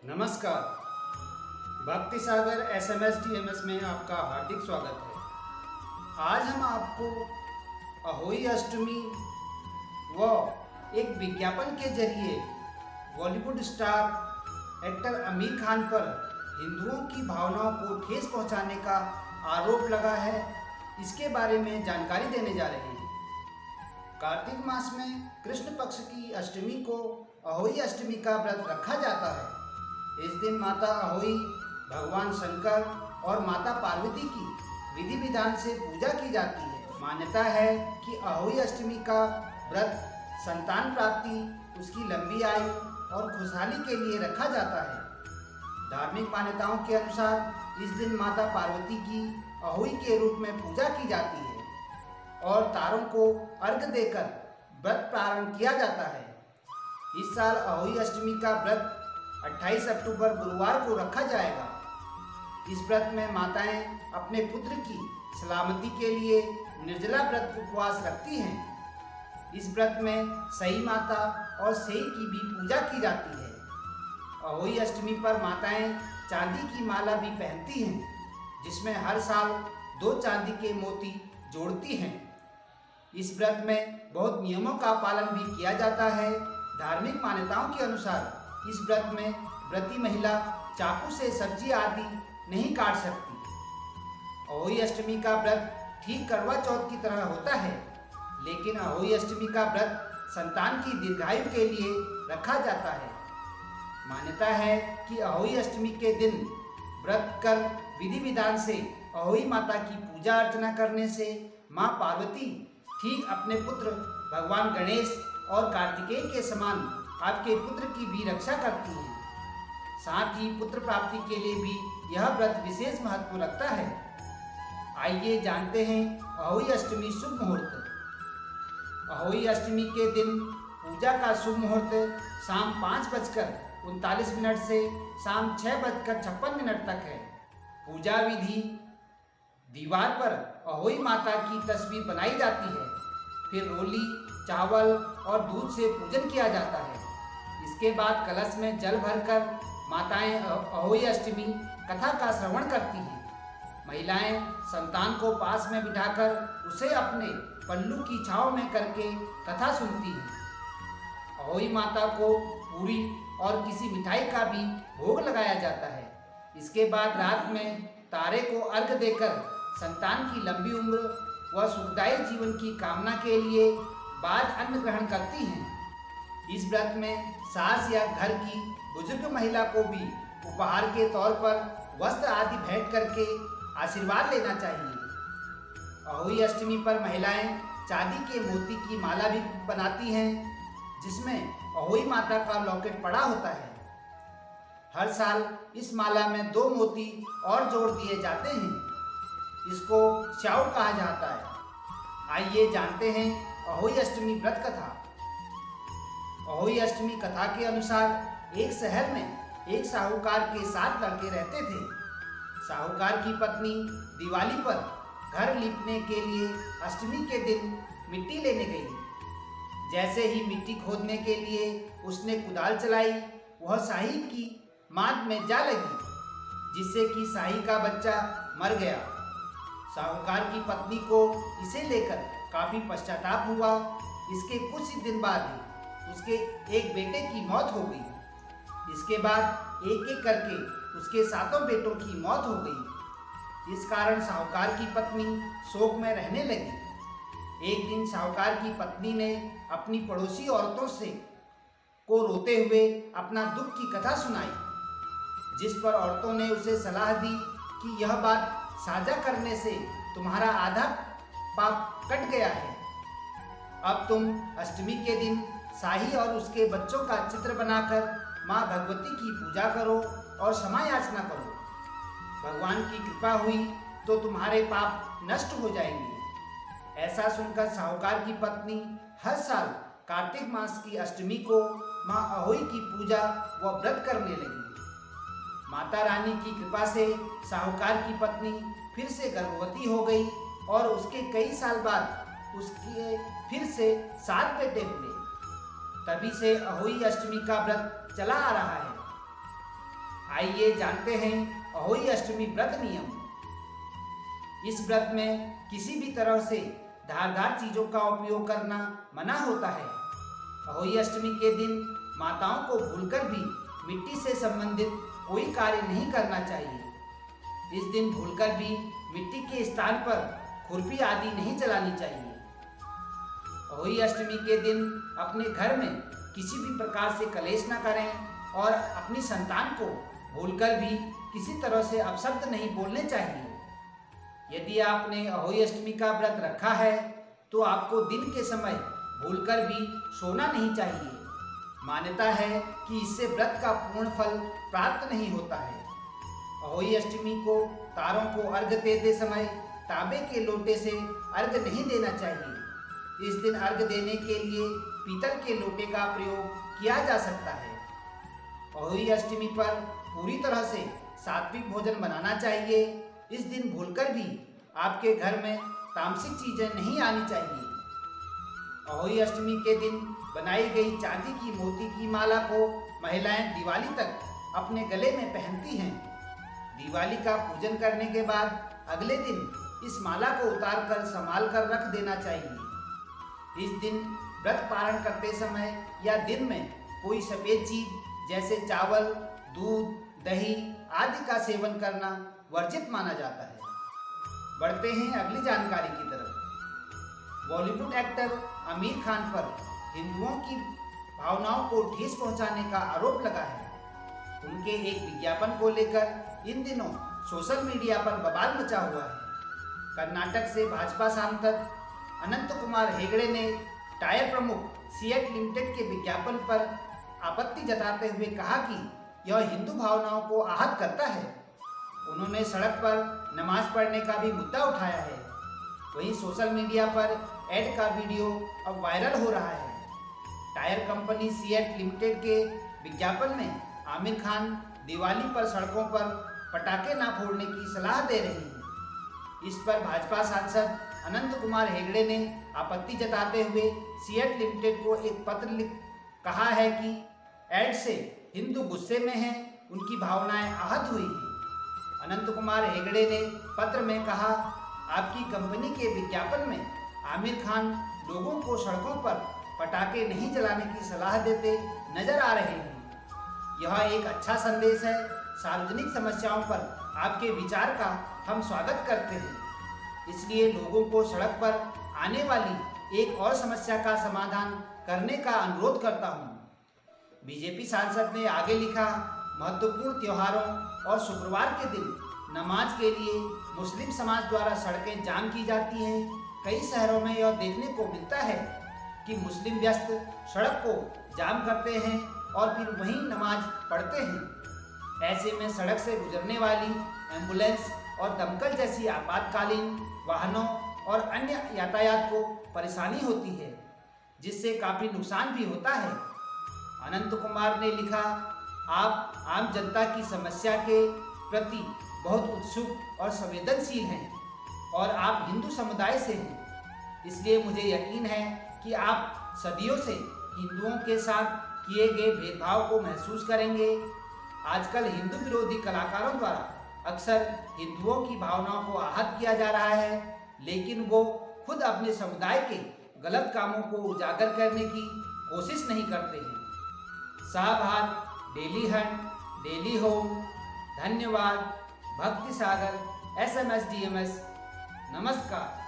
नमस्कार। भक्ति सागर SMS में आपका हार्दिक स्वागत है। आज हम आपको अहोई अष्टमी व एक विज्ञापन के जरिए बॉलीवुड स्टार एक्टर आमिर खान पर हिंदुओं की भावनाओं को ठेस पहुंचाने का आरोप लगा है, इसके बारे में जानकारी देने जा रहे हैं। कार्तिक मास में कृष्ण पक्ष की अष्टमी को अहोई अष्टमी का व्रत रखा जाता है। इस दिन माता अहोई, भगवान शंकर और माता पार्वती की विधि विधान से पूजा की जाती है। मान्यता है कि अहोई अष्टमी का व्रत संतान प्राप्ति, उसकी लंबी आयु और खुशहाली के लिए रखा जाता है। धार्मिक मान्यताओं के अनुसार इस दिन माता पार्वती की अहोई के रूप में पूजा की जाती है और तारों को अर्घ्य देकर व्रत प्रारंभ किया जाता है। इस साल अहोई अष्टमी का व्रत 28 अक्टूबर गुरुवार को रखा जाएगा। इस व्रत में माताएं अपने पुत्र की सलामती के लिए निर्जला व्रत उपवास रखती हैं। इस व्रत में सई माता और सेई की भी पूजा की जाती है। अहोई अष्टमी पर माताएं चांदी की माला भी पहनती हैं, जिसमें हर साल 2 चांदी के मोती जोड़ती हैं। इस व्रत में बहुत नियमों का पालन भी किया जाता है। धार्मिक मान्यताओं के अनुसार इस व्रत में व्रती महिला चाकू से सब्जी आदि नहीं काट सकती। अहोई अष्टमी का व्रत ठीक करवा चौथ की तरह होता है, लेकिन अहोई अष्टमी का व्रत संतान की दीर्घायु के लिए रखा जाता है। मान्यता है कि अहोई अष्टमी के दिन व्रत कर विधि विधान से अहोई माता की पूजा अर्चना करने से माँ पार्वती ठीक अपने पुत्र भगवान गणेश और कार्तिकेय के समान आपके पुत्र की भी रक्षा करती हैं। साथ ही पुत्र प्राप्ति के लिए भी यह व्रत विशेष महत्व रखता है। आइए जानते हैं अहोई अष्टमी शुभ मुहूर्त। अहोई अष्टमी के दिन पूजा का शुभ मुहूर्त शाम 5:39 से शाम 6:56 तक है। पूजा विधि: दीवार पर अहोई माता की तस्वीर बनाई जाती है, फिर रोली, चावल और दूध से पूजन किया जाता है। इसके बाद कलश में जल भरकर माताएं अहोई अष्टमी कथा का श्रवण करती हैं। महिलाएं संतान को पास में बिठाकर उसे अपने पल्लू की छांव में करके कथा सुनती हैं। अहोई माता को पूरी और किसी मिठाई का भी भोग लगाया जाता है। इसके बाद रात में तारे को अर्घ्य देकर संतान की लंबी उम्र व सुखदायी जीवन की कामना के लिए बाद अन्न ग्रहण करती हैं। इस व्रत में सास या घर की बुजुर्ग महिला को भी उपहार के तौर पर वस्त्र आदि भेंट करके आशीर्वाद लेना चाहिए। अहोई अष्टमी पर महिलाएं चांदी के मोती की माला भी बनाती हैं, जिसमें अहोई माता का लॉकेट पड़ा होता है। हर साल इस माला में 2 मोती और जोड़ दिए जाते हैं। इसको श्याउ कहा जाता है। आइए जानते हैं अहोई अष्टमी व्रत कथा। अहोई अष्टमी कथा के अनुसार एक शहर में एक साहूकार के 7 लड़के रहते थे। साहूकार की पत्नी दिवाली पर घर लीपने के लिए अष्टमी के दिन मिट्टी लेने गई। जैसे ही मिट्टी खोदने के लिए उसने कुदाल चलाई, वह शाही की माद में जा लगी, जिससे कि शाही का बच्चा मर गया। साहूकार की पत्नी को इसे लेकर काफी पश्चाताप हुआ। इसके कुछ ही दिन बाद उसके एक बेटे की मौत हो गई। इसके बाद एक एक करके उसके 7 बेटों की मौत हो गई। इस कारण साहूकार की पत्नी शोक में रहने लगी। एक दिन साहूकार की पत्नी ने अपनी पड़ोसी औरतों से को रोते हुए अपना दुख की कथा सुनाई, जिस पर औरतों ने उसे सलाह दी कि यह बात साझा करने से तुम्हारा आधा पाप कट गया है। अब तुम अष्टमी के दिन शाही और उसके बच्चों का चित्र बनाकर माँ भगवती की पूजा करो और क्षमा याचना करो। भगवान की कृपा हुई तो तुम्हारे पाप नष्ट हो जाएंगे। ऐसा सुनकर साहूकार की पत्नी हर साल कार्तिक मास की अष्टमी को माँ अहोई की पूजा व व्रत करने लगी। माता रानी की कृपा से साहूकार की पत्नी फिर से गर्भवती हो गई और उसके कई साल बाद उसके फिर से 7 बेटे हुए। तभी से अहोई अष्टमी का व्रत चला आ रहा है। आइए जानते हैं अहोई अष्टमी व्रत नियम। इस व्रत में किसी भी तरह से धारदार चीजों का उपयोग करना मना होता है। अहोई अष्टमी के दिन माताओं को भूलकर भी मिट्टी से संबंधित कोई कार्य नहीं करना चाहिए। इस दिन भूलकर भी मिट्टी के स्थान पर खुरपी आदि नहीं चलानी चाहिए। अहोई अष्टमी के दिन अपने घर में किसी भी प्रकार से कलेश न करें और अपनी संतान को भूलकर भी किसी तरह से अपशब्द नहीं बोलने चाहिए। यदि आपने अहोई अष्टमी का व्रत रखा है तो आपको दिन के समय भूलकर भी सोना नहीं चाहिए। मान्यता है कि इससे व्रत का पूर्ण फल प्राप्त नहीं होता है। अहोई अष्टमी को तारों को अर्घ्य देते समय तांबे के लोटे से अर्घ्य नहीं देना चाहिए। इस दिन अर्घ्य देने के लिए पीतल के लोटे का प्रयोग किया जा सकता है। अहोई अष्टमी पर पूरी तरह से सात्विक भोजन बनाना चाहिए। इस दिन भूलकर भी आपके घर में तामसिक चीजें नहीं आनी चाहिए। अहोई अष्टमी के दिन बनाई गई चांदी की मोती की माला को महिलाएं दिवाली तक अपने गले में पहनती हैं। दिवाली का पूजन करने के बाद अगले दिन इस माला को उतार कर संभाल कर रख देना चाहिए। इस दिन व्रत पारण करते समय या दिन में कोई सफेद चीज जैसे चावल, दूध, दही आदि का सेवन करना वर्जित माना जाता है। बढ़ते हैं अगली जानकारी की तरफ। बॉलीवुड एक्टर आमिर खान पर हिंदुओं की भावनाओं को ठेस पहुंचाने का आरोप लगा है। उनके एक विज्ञापन को लेकर इन दिनों सोशल मीडिया पर बवाल मचा हुआ है। कर्नाटक से भाजपा सांसद अनंत कुमार हेगड़े ने टायर प्रमुख सीएट लिमिटेड के विज्ञापन पर आपत्ति जताते हुए कहा कि यह हिंदू भावनाओं को आहत करता है। उन्होंने सड़क पर नमाज पढ़ने का भी मुद्दा उठाया है। वहीं सोशल मीडिया पर ऐड का वीडियो अब वायरल हो रहा है। टायर कंपनी सीएट लिमिटेड के विज्ञापन में आमिर खान दिवाली पर सड़कों पर पटाखे ना फोड़ने की सलाह दे रहे हैं। इस पर भाजपा सांसद अनंत कुमार हेगड़े ने आपत्ति जताते हुए सीएट लिमिटेड को एक पत्र लिख कहा है कि ऐड से हिंदू गुस्से में हैं, उनकी भावनाएं आहत हुई हैं। अनंत कुमार हेगड़े ने पत्र में कहा, आपकी कंपनी के विज्ञापन में आमिर खान लोगों को सड़कों पर पटाखे नहीं जलाने की सलाह देते नजर आ रहे हैं। यह एक अच्छा संदेश है। सार्वजनिक समस्याओं पर आपके विचार का हम स्वागत करते हैं। इसलिए लोगों को सड़क पर आने वाली एक और समस्या का समाधान करने का अनुरोध करता हूँ। बीजेपी सांसद ने आगे लिखा, महत्वपूर्ण त्योहारों और शुक्रवार के दिन नमाज के लिए मुस्लिम समाज द्वारा सड़कें जाम की जाती हैं। कई शहरों में यह देखने को मिलता है कि मुस्लिम व्यस्त सड़क को जाम करते हैं और फिर वहीं नमाज पढ़ते हैं। ऐसे में सड़क से गुजरने वाली एम्बुलेंस और दमकल जैसी आपातकालीन वाहनों और अन्य यातायात को परेशानी होती है, जिससे काफ़ी नुकसान भी होता है। अनंत कुमार ने लिखा, आप आम जनता की समस्या के प्रति बहुत उत्सुक और संवेदनशील हैं और आप हिंदू समुदाय से हैं। इसलिए मुझे यकीन है कि आप सदियों से हिंदुओं के साथ किए गए भेदभाव को महसूस करेंगे। आजकल हिंदू विरोधी कलाकारों द्वारा अक्सर हिंदुओं की भावनाओं को आहत किया जा रहा है, लेकिन वो खुद अपने समुदाय के गलत कामों को उजागर करने की कोशिश नहीं करते हैं। साभार, डेली हंट, डेली होम, धन्यवाद, भक्ति सागर, SMS DMS, नमस्कार।